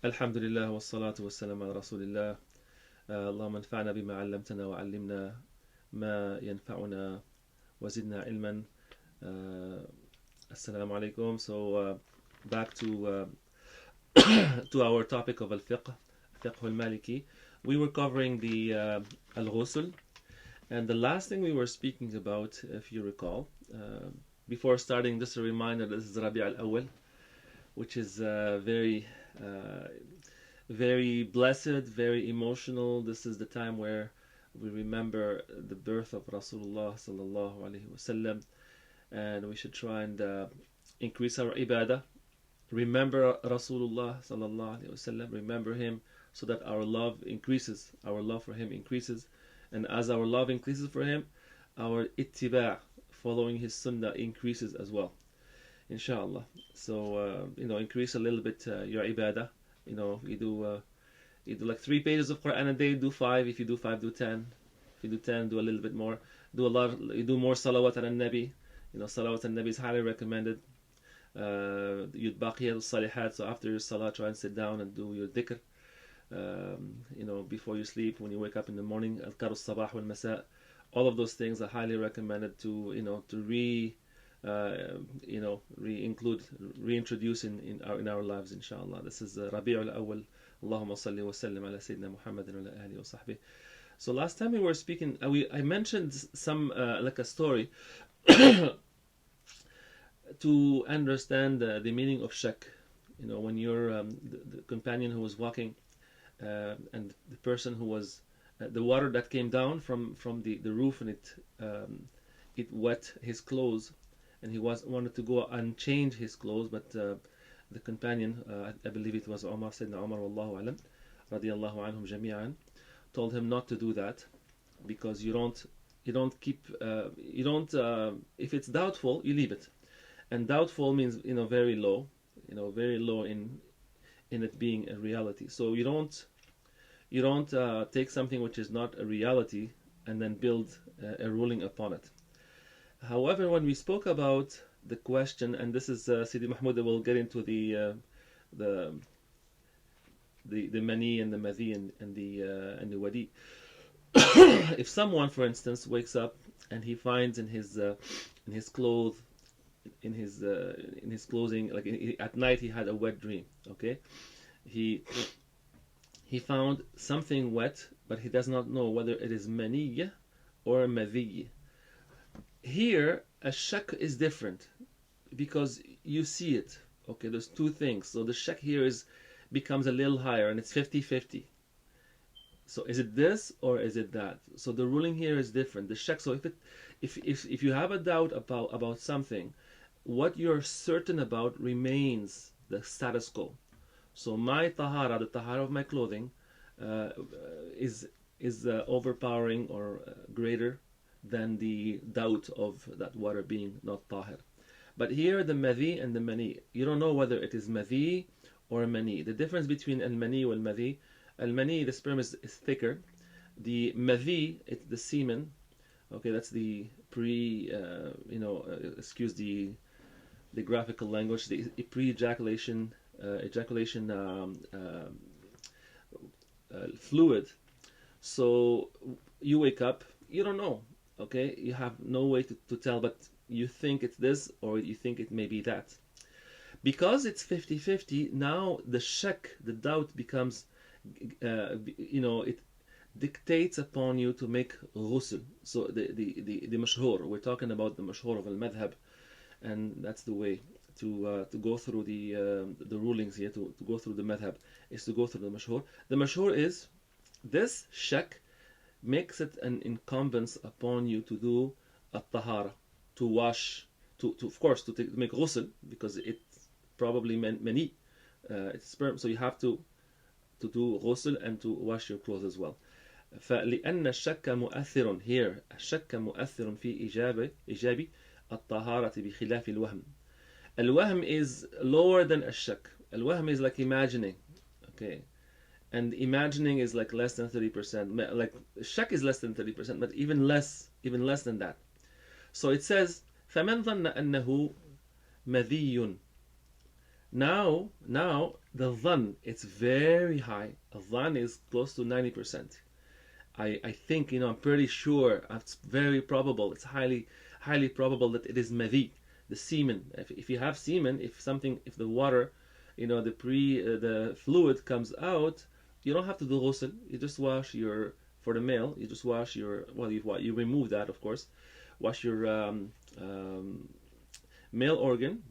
الحمد لله والصلاة والسلام على رسول الله. اللهم انفعنا بما علمتنا وعلمنا ما ينفعنا وزدنا علما. Assalamu alaikum. Back to our topic of al-fiqh, fiqh al-maliki. We were covering the al-ghusl, and the last thing we were speaking about, if you recall, before starting, just a reminder, this is Rabi' al-Awwal, which is very blessed, very emotional. This is the time where we remember the birth of Rasulullah sallallahu alaihi wasallam, and we should try and increase our ibadah. Remember Rasulullah sallallahu alaihi wasallam. Remember him so that our love increases. Our love for him increases, and as our love increases for him, our ittiba', following his sunnah, increases as well. Inshallah. So increase a little bit your ibadah. You do like 3 pages of Quran a day. Do 5. If you do 5, do 10. If you do 10, do a little bit more. You do more salawat al nabi. Salawat al nabi is highly recommended. You'd baqiyat al salihat. So after your salah, try and sit down and do your dhikr. Before you sleep, when you wake up in the morning, adhkar al sabah wal masa. All of those things are highly recommended to reintroduce in our lives, inshallah. This is Rabi'ul Awwal. Allahumma salli wa sallim ala Sayyidina Muhammadin wa ala alihi wa sahbihi. So last time we were speaking, I mentioned some like a story to understand the meaning of shak. When you're the companion who was walking, and the person who was the water that came down from the roof, and it wet his clothes, and he wanted to go and change his clothes, but the companion, I believe it was Umar, Sayyidina Umar, wallahu alam, radiyallahu anhum jami'an, told him not to do that, because you don't keep, if it's doubtful, you leave it. And doubtful means very low, very low in it being a reality. So you don't take something which is not a reality and then build a ruling upon it. However, when we spoke about the question, and this is Sidi Mahmoud will get into the mani and the madhi and the wadi. If someone, for instance, wakes up and he finds in his clothes, in his clothing, like at night he had a wet dream. Okay, he found something wet, but he does not know whether it is mani or madhi. Here, a shak is different because you see it. Okay, there's two things. So the shak here becomes a little higher, and it's 50-50. So is it this or is it that? So the ruling here is different. The shak. So if you have a doubt about something, what you're certain about remains the status quo. So my tahara, the tahara of my clothing, is overpowering or greater than the doubt of that water being not tahir. But here the madhi and the mani, you don't know whether it is madhi or mani. The difference between al-mani and al-mani, the sperm is thicker. The madhi, it's the semen. Okay, that's the excuse the graphical language, the pre-ejaculation fluid. So you wake up, you don't know. Okay, you have no way to tell, but you think it's this or you think it may be that. Because it's 50-50, now the shak, the doubt becomes, it dictates upon you to make ghusl. So the mashhur, we're talking about the mashhur of al-madhab, and that's the way to go through the rulings here, to go through the madhab, is to go through the mashhur. The mashhur is this shak makes it an incumbence upon you to do a tahara, to wash, to of course to make ghusl, because it's probably mani, it's sperm, so you have to do ghusl and to wash your clothes as well. فلأن الشك مؤثر here الشك مؤثر في إيجاب الطهارة بخلاف الوهم. الوهم is lower than الشك. الوهم is like imagining, okay, and imagining is like less than 30%. Like shak is less than 30%, but even less than that. So it says فمن ظن أنه مذي Now the dhan, it's very high. A dhan is close to 90%. I think, I'm pretty sure, it's very probable, it's highly probable that it is madhi, the semen. If you have semen, if the water, the fluid comes out, you don't have to do ghusl. You just wash for the male, you just wash well, you remove that, of course. Wash your male organ,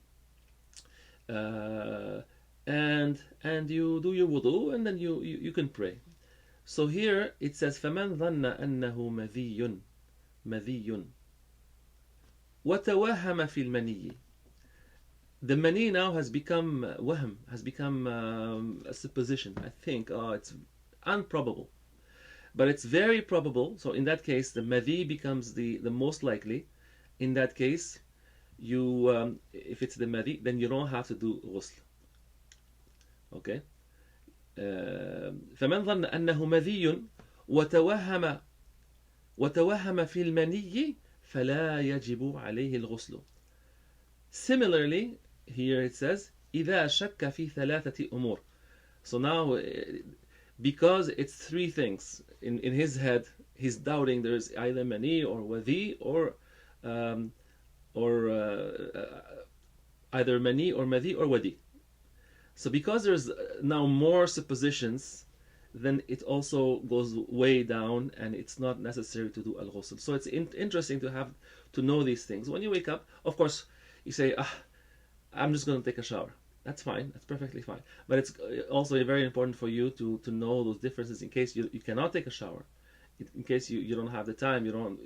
uh, and you do your wudu, and then you can pray. So here it says فَمَنْ ظَنَّ أَنَّهُ مَذِيٌّ وَتَوَهَّمَ فِي الْمَنِيِّ. The mani now has become has become a supposition. I think, it's improbable, but it's very probable. So in that case, the madhi becomes the most likely. In that case, if it's the madhi, then you don't have to do ghusl. Okay. فمن ظن أنه مذي وتوهم في المني فلا يجب عليه الغسل. Similarly, here it says إذا شك في ثلاثة أمور. So now, because it's three things in his head, he's doubting there's either mani or wadi or either mani or madhi or wadi. So because there's now more suppositions, then it also goes way down, and it's not necessary to do al-ghusl. So it's interesting to know these things. When you wake up, of course, you say, I'm just going to take a shower. That's fine. That's perfectly fine. But it's also very important for you to know those differences in case you cannot take a shower, in case you don't have the time. You don't,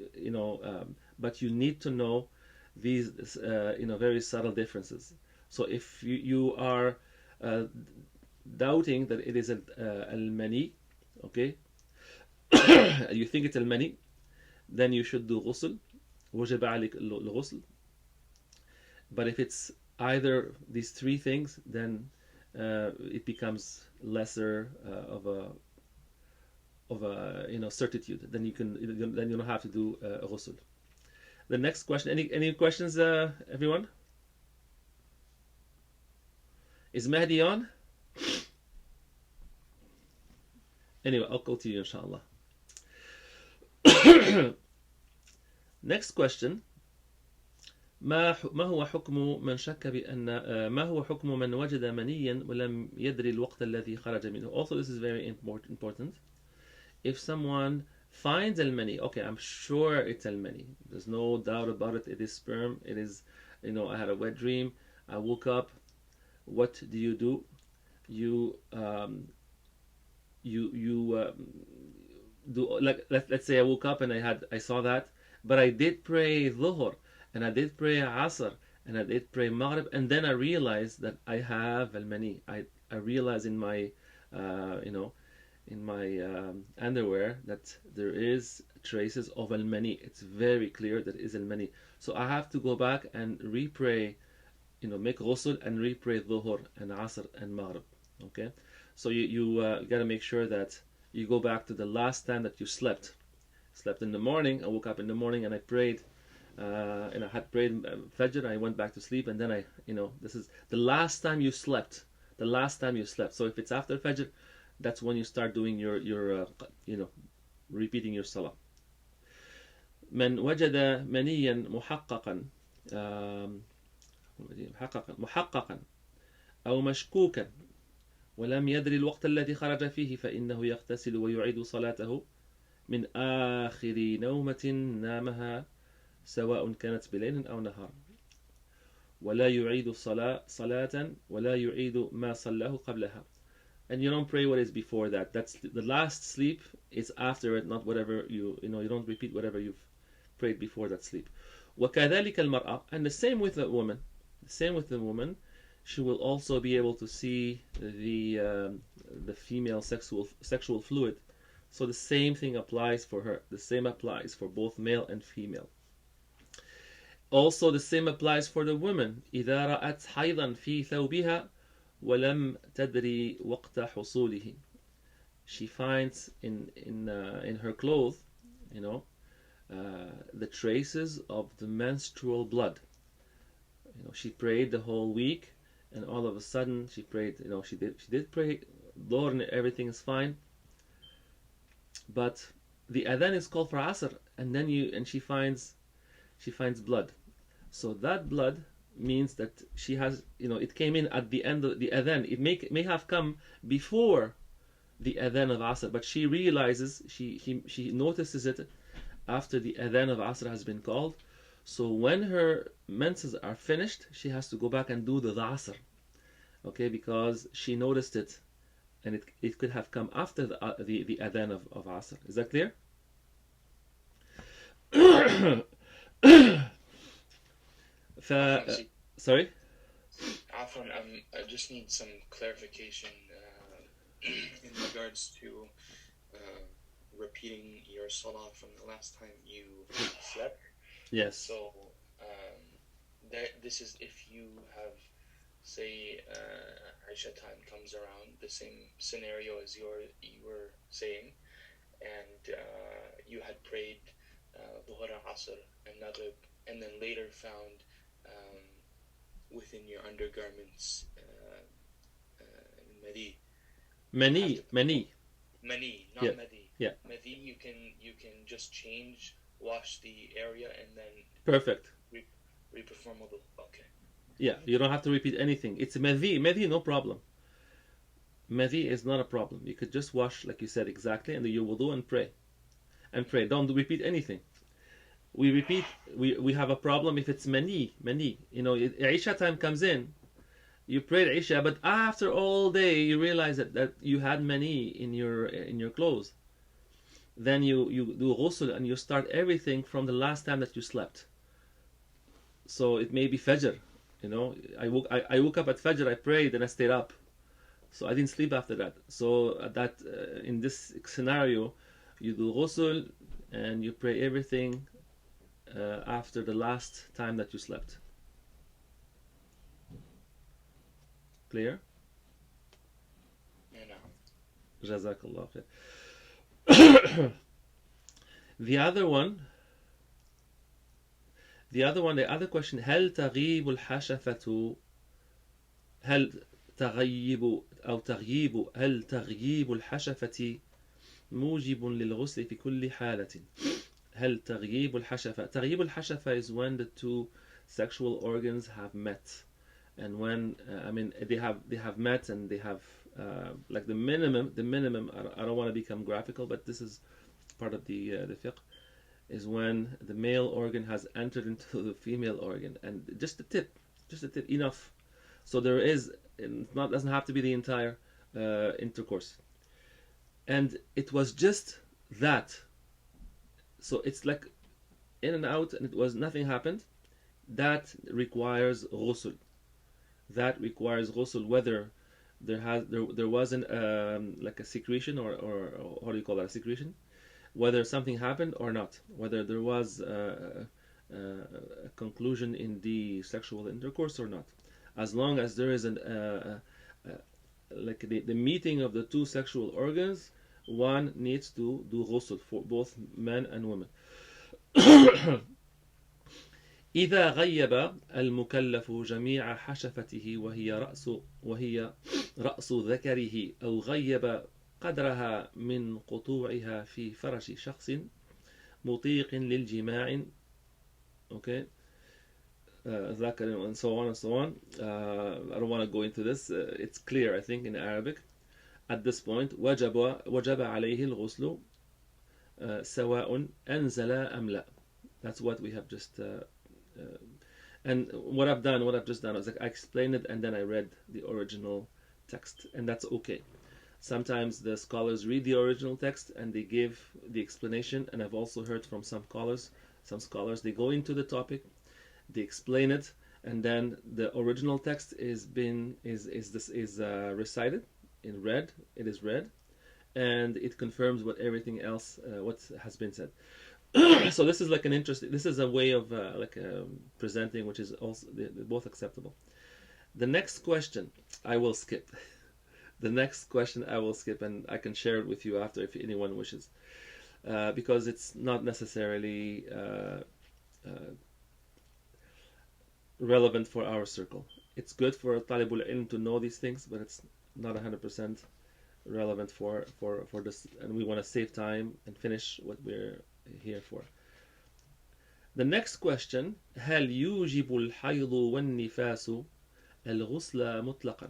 but you need to know these, very subtle differences. So if you are doubting that it is al-mani, okay, you think it's al-mani, then you should do ghusl. وجب عليك الغسل. But if it's either these three things, then it becomes lesser of a certitude. Then you don't have to do ghusl. The next question. Any questions, everyone? Is Mahdi on? Anyway, I'll go to you, inshallah. Next question. ما هو حكم من شك بأن ما هو حكم من وجد منيا ولم يدري الوقت الذي خرج منه. Also, this is very important. If someone finds al-mani, okay, I'm sure it's al-mani. There's no doubt about it. It is sperm. It is, I had a wet dream. I woke up. What do? You do, like, let's say I woke up and I saw that, but I did pray dhuhr, and I did pray asr, and I did pray maghrib, and then I realized that I have al-mani. I realized in my underwear that there is traces of al-mani. It's very clear that it is al-mani. So I have to go back and re-pray, make ghusl and re-pray dhuhr and asr and maghrib. Okay, so you got to make sure that you go back to the last time that you slept in the morning. I woke up in the morning and I prayed, and I had prayed Fajr. I went back to sleep, and then this is the last time you slept. So if it's after Fajr, that's when you start doing your repeating your salah. من وجد منيا محققا أو مشكوكا ولم يدري الوقت الذي خرج فيه فإنه يغتسل ويعيد صلاته من آخر نومة نامها سواء كانت بليل أو نهار ولا يعيد صلاة ولا يعيد ما صلاه قبلها. And you don't pray what is before that. That's the last sleep. It's after it, not whatever you don't repeat whatever you've prayed before that sleep. وكذلك المرأة, and the same with the woman. She will also be able to see the female sexual fluid. So the same thing applies for her. The same applies for both male and female. Also, the same applies for the woman. إذا رأت حيضا في ثوبها ولم تدري وقت حصوله. She finds in her clothes, the traces of the menstrual blood. She prayed the whole week, and all of a sudden she prayed. She did pray, Lord, and everything is fine. But the adhan is called for Asr, and then she finds blood. So that blood means that she has, it came in at the end of the adhan. It may have come before the adhan of Asr, but she realizes, she notices it after the adhan of Asr has been called. So when her menses are finished, she has to go back and do the Asr, okay, because she noticed it, and it could have come after the adhan of Asr. Is that clear? Sorry? Afwan, I just need some clarification in regards to repeating your salah from the last time you slept. Yes. So this is if you have, say, Isha time comes around, the same scenario as you were saying, and you had prayed Dhuhr, Asr, and Maghrib, and then later found within your undergarments Madi. Mani, not Yeah. Madi. Yeah. Madi, you can just change, wash the area, and then Perfect. re-perform wudu. Okay. Yeah, you don't have to repeat anything. It's Madi, no problem. Madi is not a problem. You could just wash, like you said, exactly, and do your wudu and pray. And pray. Don't repeat anything. We have a problem if it's mani. Isha time comes in, you prayed Isha, but after all day you realize that you had mani in your clothes. Then you do ghusl and you start everything from the last time that you slept. So it may be Fajr. I woke up at Fajr, I prayed, and I stayed up. So I didn't sleep after that. So in this scenario, you do ghusl and you pray everything after the last time that you slept. Clear? Yeah, no. Jazakallah khair. The other question, هل تغيب الحشفة هل تغييب الحشفة موجب للغسل في كل حالة. هل تغييب الحشفة. تغييب الحشفة is when the two sexual organs have met, and when they have met, and they have like the minimum. I don't want to become graphical, but this is part of the fiqh, is when the male organ has entered into the female organ, and just the tip, enough. So there is, doesn't have to be the entire intercourse, and it was just that. So it's like in and out, and nothing happened. That requires ghusl. Whether there wasn't like a secretion, or how do you call that, a secretion? Whether something happened or not, whether there was a conclusion in the sexual intercourse or not, as long as there is like the meeting of the two sexual organs, one needs to do ghusl for both men and women. إذا غيب المكلف جميع حشفته وهي رأس ذكره، أو غيب قدرها من قطوعها في فرج شخص مطيق للجماع، okay, ذكر, and so on and so on. I don't want to go into this. It's clear, I think, in Arabic. At this point, وجب عليه الغسل سواء أنزل أم لا. That's what we have just. And what I've just done is I explained it, and then I read the original text, and that's okay. Sometimes the scholars read the original text and they give the explanation, and I've also heard from some scholars they go into the topic, they explain it, and then the original text is recited in red. It is read, and it confirms what everything else what has been said. So this is like this is a way of presenting, which is also both acceptable. The next question I will skip. And I can share it with you after if anyone wishes, because it's not necessarily relevant for our circle. It's good for talibul ilm to know these things, but it's not 100% relevant for this, and we want to save time and finish what we're here for. The next question: هل يوجب الحيض والنفاس الغسل مطلقا?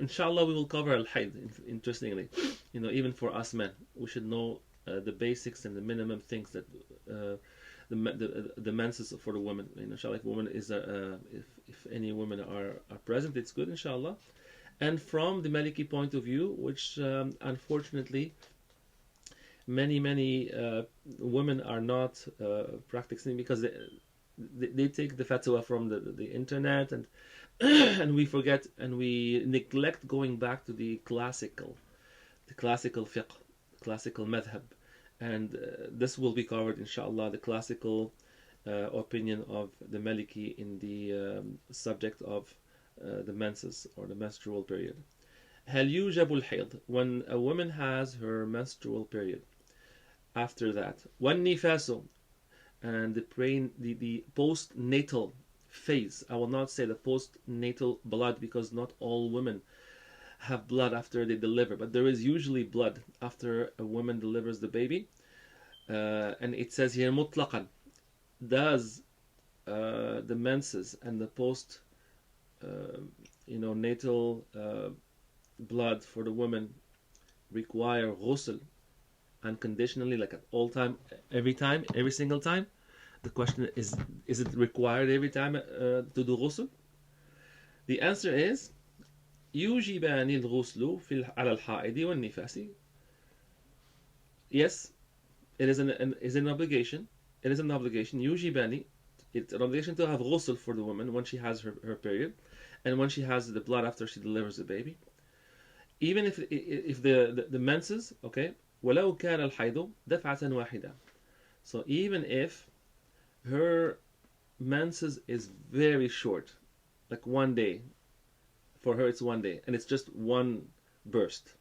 Inshallah, we will cover al-hayd. Interestingly, even for us men, we should know the basics and the minimum things that the menses for the woman. Inshallah, if woman is if any women are present, it's good. Inshallah. And from the Maliki point of view, which unfortunately many women are not practicing, because they take the fatwa from the internet, and and we forget and we neglect going back to the classical fiqh, classical madhab. And this will be covered inshallah, the classical opinion of the Maliki in the subject of the menses, or the menstrual period. هل يوجب الحيض, when a woman has her menstrual period. After that, والنفاس, and the postnatal phase. I will not say the postnatal blood, because not all women have blood after they deliver, but there is usually blood after a woman delivers the baby. And it says here mutlaqan. Does the menses and the post natal blood for the woman require ghusl unconditionally, like at all time, every single time? The question is it required every time to do ghusl? The answer is يوجبان الغسل على الحائض والنفاس. Yes, it is an obligation. It is an obligation. يوجبان, it's an obligation to have ghusl for the woman when she has her period, and when she has the blood after she delivers the baby. Even if the menses, okay, ولو كان الحيض دفعة واحدة. So even if her menses is very short, like one day, for her it's one day, and it's just one burst.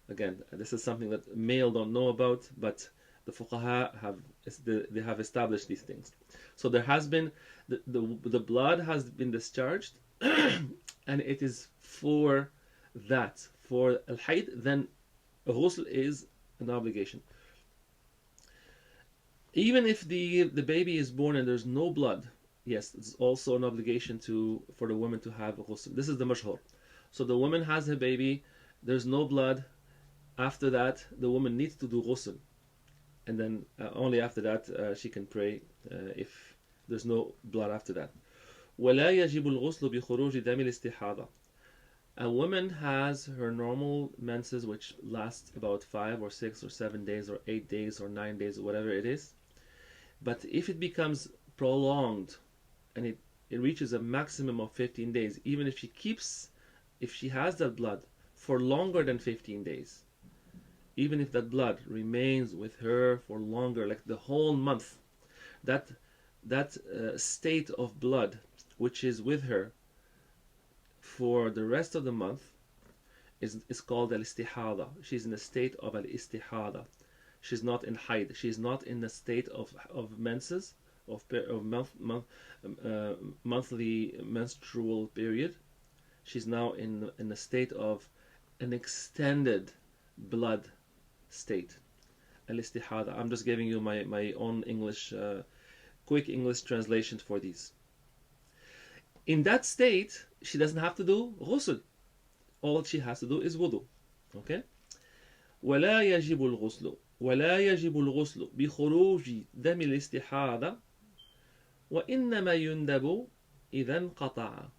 Again, this is something that male don't know about, but the fuqaha have established these things. So there has been the blood has been discharged, and it is for that, for al-hayd, then ghusl is an obligation. Even if the baby is born and there's no blood, yes, it's also an obligation for the woman to have ghusl. This is the mashhur. So the woman has her baby, there's no blood. After that, the woman needs to do ghusl, and then only after that she can pray if there's no blood after that. ولا يجب الغسل بخروج دم الاستحاضة. A woman has her normal menses, which lasts about 5 or 6 or 7 days or 8 days or 9 days, or whatever it is. But if it becomes prolonged and it reaches a maximum of 15 days, even if she has that blood for longer than 15 days, even if that blood remains with her for longer, like the whole month, that state of blood which is with her for the rest of the month is called al-istihada. She's in a state of al-istihada. She's not in haid. She's not in the state of menses, of monthly menstrual period. She's now in a state of an extended blood state, al-istihada. I'm just giving you my own English, quick English translation for these. In that state, she doesn't have to do ghusl. All she has to do is wudu. Okay? ولا يجب الغسل بخروج دم الاستحاضة وإنما يندب إذا انقطع.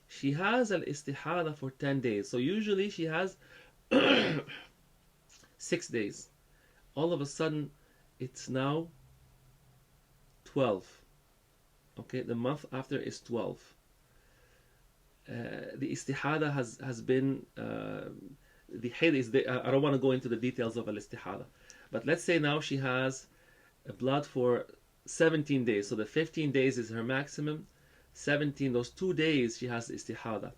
She has al-istihada for 10 days. So usually she has 6 days. All of a sudden, it's now 12. Okay, the month after is 12. The istihada has been the hayd is I don't want to go into the details of al-istihada, but let's say now she has a blood for 17 days. So the 15 days is her maximum. 17, those 2 days she has istihada.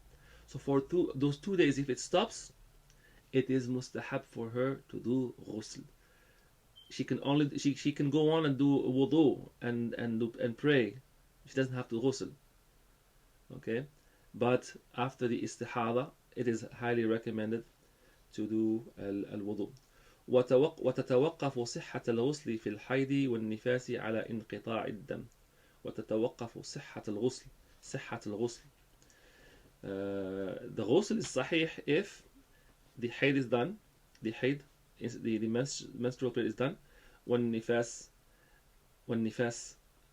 So for those 2 days, if it stops, it is mustahab for her to do ghusl. She can go on and do wudu and pray. She doesn't have to ghusl. Okay, but after the istihada, it is highly recommended to do الوضوء. وتتوقف صحة الغسل في الحيض والنفاس على انقطاع الدم. وتتوقف صحة الغسل. The ghusl is sahih if the haid is done, the haid is the menstrual period is done, والنفاس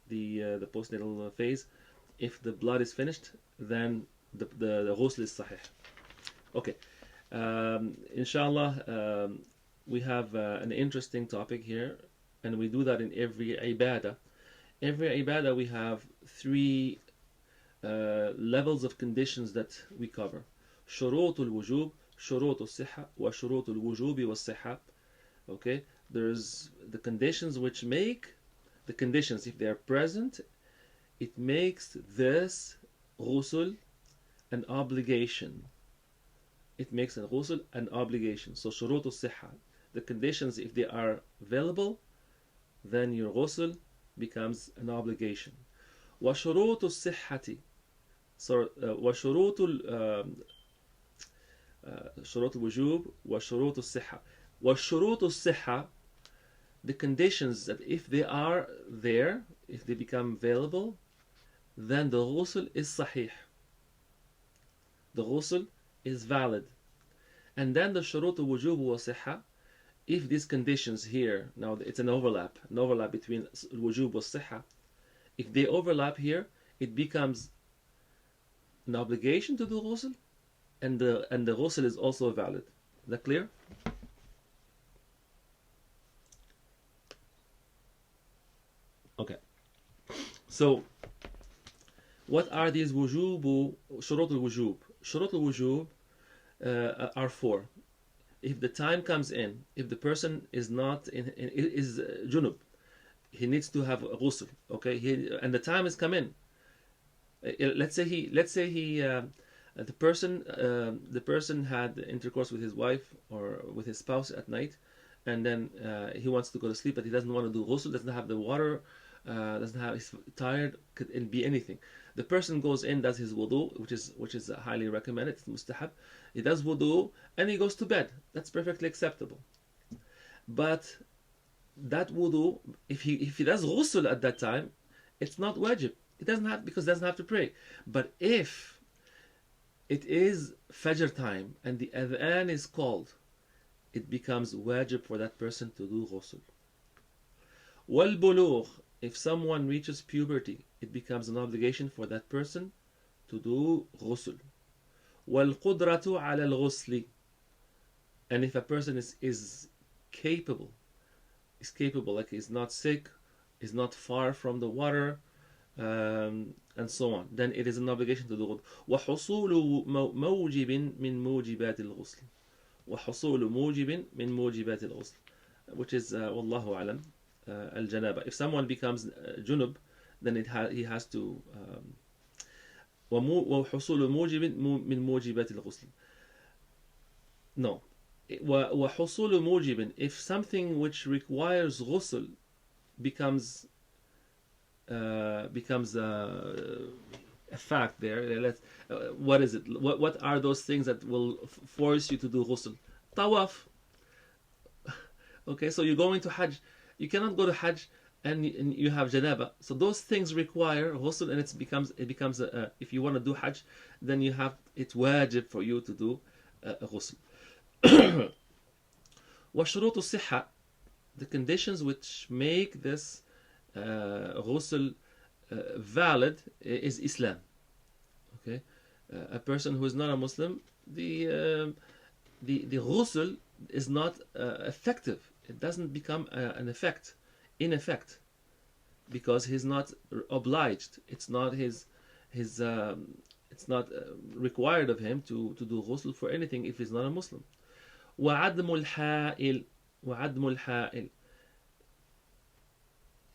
the postnatal phase, if the blood is finished, then the ghusl is sahih. Okay, inshallah, we have an interesting topic here, and we do that in every ibadah. Every ibadah we have three levels of conditions that we cover. شروط الوجوب, شروط الصحة, وشروط الوجوب والصحة. Okay, there's the conditions which make the conditions, if they are present, it makes this ghusl an obligation. It makes an ghusl an obligation. So شروط الصحة, the conditions, if they are available, then your ghusl becomes an obligation. وشروط الصحة, so وشروط شروط الوجوب وشروط الصحة. وشروط الصحة, the conditions that if they are there, if they become available, then the ghusl is sahih. The ghusl is valid. And then the shurut al-wujub wa siha, if these conditions here, now it's an overlap between al-wujub wa siha, if they overlap here, it becomes an obligation to do ghusl, and the ghusl is also valid. Is that clear? Okay. So, what are these shurut al-wujub? Shurut al-wujub are four. If the time comes in, if the person is not is junub, he needs to have a ghusl. Okay, and the time has come in. Let's say the person had intercourse with his wife or with his spouse at night, and then he wants to go to sleep, but he doesn't want to do ghusl, doesn't have the water, he's tired, could be anything. The person goes in, does his wudu, which is highly recommended, it's mustahab. He does wudu and he goes to bed. That's perfectly acceptable. But that wudu, if he does ghusl at that time, it's not wajib. It doesn't have, because he doesn't have to pray. But if it is fajr time and the adhan is called, it becomes wajib for that person to do ghusl. Wal bulugh, if someone reaches puberty, it becomes an obligation for that person to do ghusl. Wal qudratu ala al ghusli, and if a person is capable, like he's not sick, is not far from the water, and so on, then it is an obligation to do ghusl. وحصول موجب من موجبات الغسل. وحصول موجب من موجبات الغسل, which is والله أعلم الجنابة. If someone becomes junub, then he has to وحصول موجب من موجبات الغسل. No. وحصول موجب, if something which requires ghusl becomes a fact there. What is it? What are those things that will force you to do ghusl? Tawaf. Okay, so you're going to Hajj. You cannot go to Hajj and you have janaba. So those things require ghusl, and it becomes if you want to do Hajj, then it's wajib for you to do ghusl. وشروط الصحة, the conditions which make this ghusl valid is Islam. Okay, a person who is not a Muslim, the ghusl is not effective. It doesn't become in effect, because he's not obliged. It's not it's not required of him to do ghusl for anything if he's not a Muslim. وعدم الحائل,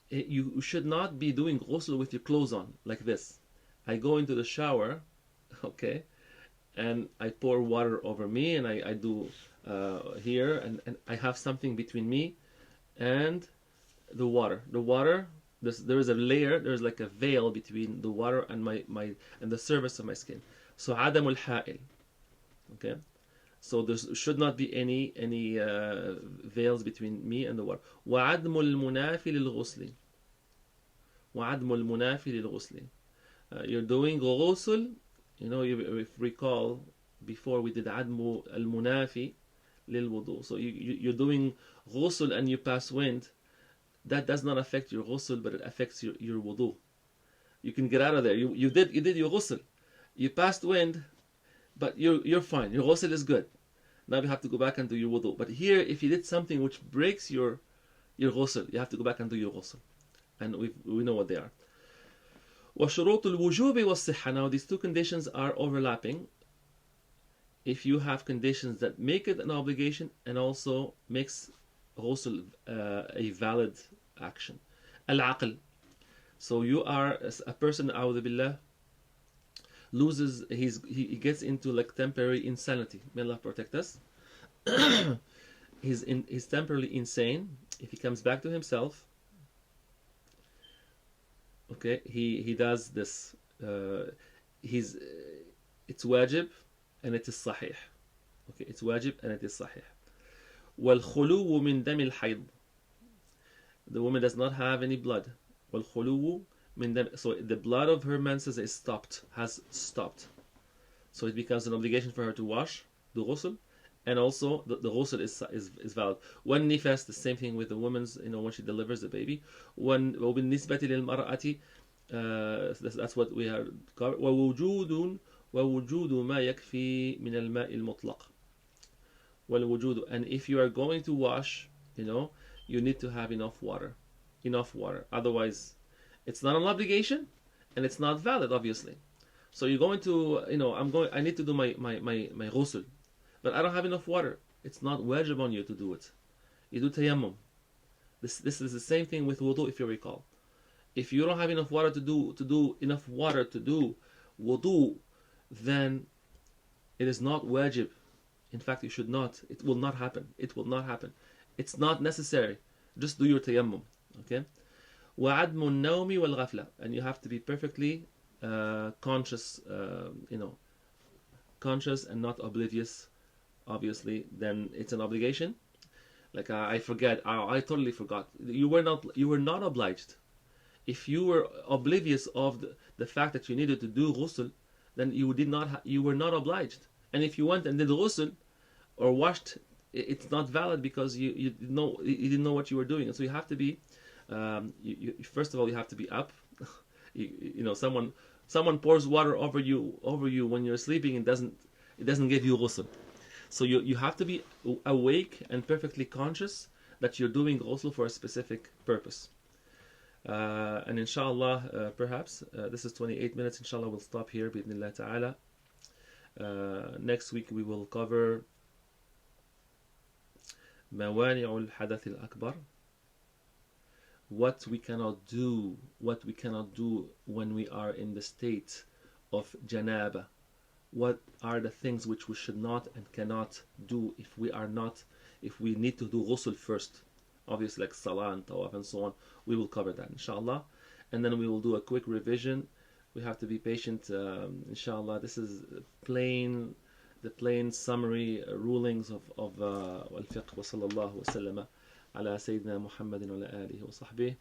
you should not be doing ghusl with your clothes on like this. I go into the shower, okay, and I pour water over me, and I do here, and I have something between me and the water. The water there is a layer, there's like a veil between the water and my and the surface of my skin. So عدم الحائل. Okay. So there should not be any veils between me and the water. وعدم المنافي للغسل. وعدم المنافي للغسل. You're doing ghusl. You know, if recall, before we did عدم المنافي للوضوء. So you're doing ghusl and you pass wind. That does not affect your ghusl, but it affects your wudu. You can get out of there. You did your ghusl. You passed wind, but you're fine. Your ghusl is good. Now you have to go back and do your wudu. But here, if you did something which breaks your ghusl, you have to go back and do your ghusl. And we know what they are. وشروط الوجوب والصحة. Now these two conditions are overlapping. If you have conditions that make it an obligation and also makes ghusl a valid action. Al-aql. So you are a person, أعوذ بالله, loses he gets into like temporary insanity. May Allah protect us. He's temporarily insane. If he comes back to himself, okay, he does this. It's wajib and it is sahih. Okay, it's wajib and it is sahih. والخلو من دم الحيض. The woman does not have any blood. والخلو من دم. So the blood of her menses has stopped. So it becomes an obligation for her to wash, do ghusl, and also the ghusl is valid. When nifas, the same thing with the woman's, when she delivers the baby. When وبالنسبة للمرأة, that's what we are covered. ووجود ما يكفي من الماء المطلق. And if you are going to wash, you need to have enough water. Otherwise, it's not an obligation, and it's not valid, obviously. So you're going to, I need to do my ghusl, but I don't have enough water. It's not wajib on you to do it. You do tayammum. This is the same thing with wudu, if you recall. If you don't have enough water to do wudu, then it is not wajib. In fact, you should not. It will not happen. It's not necessary. Just do your tayammum. Okay? وَعَدْمُ النَّوْمِ وَالْغَفْلَةِ. And you have to be perfectly conscious, conscious and not oblivious. Obviously, then it's an obligation. Like I forget. I totally forgot. You were not obliged. If you were oblivious of the fact that you needed to do ghusl, then you were not obliged. And if you went and did ghusl or washed, it's not valid because you didn't know what you were doing. And so you have to be, first of all, you have to be up. Someone pours water over you when you're sleeping. It doesn't give you ghusl. So you have to be awake and perfectly conscious that you're doing ghusl for a specific purpose. And inshallah, perhaps this is 28 minutes. Inshallah, we'll stop here. Bi'idhnillah ta'ala. Next week we will cover موانع الحدث الأكبر. What we cannot do when we are in the state of janaba. What are the things which we should not and cannot do if we need to do ghusl first? Obviously, like salah and tawaf and so on. We will cover that, inshallah. And then we will do a quick revision. We have to be patient, inshallah. This is the plain summary rulings of al-fiqh. Wa sallallahu wa sallama ala Sayyidina Muhammadin wa ala alihi wa sahbihi.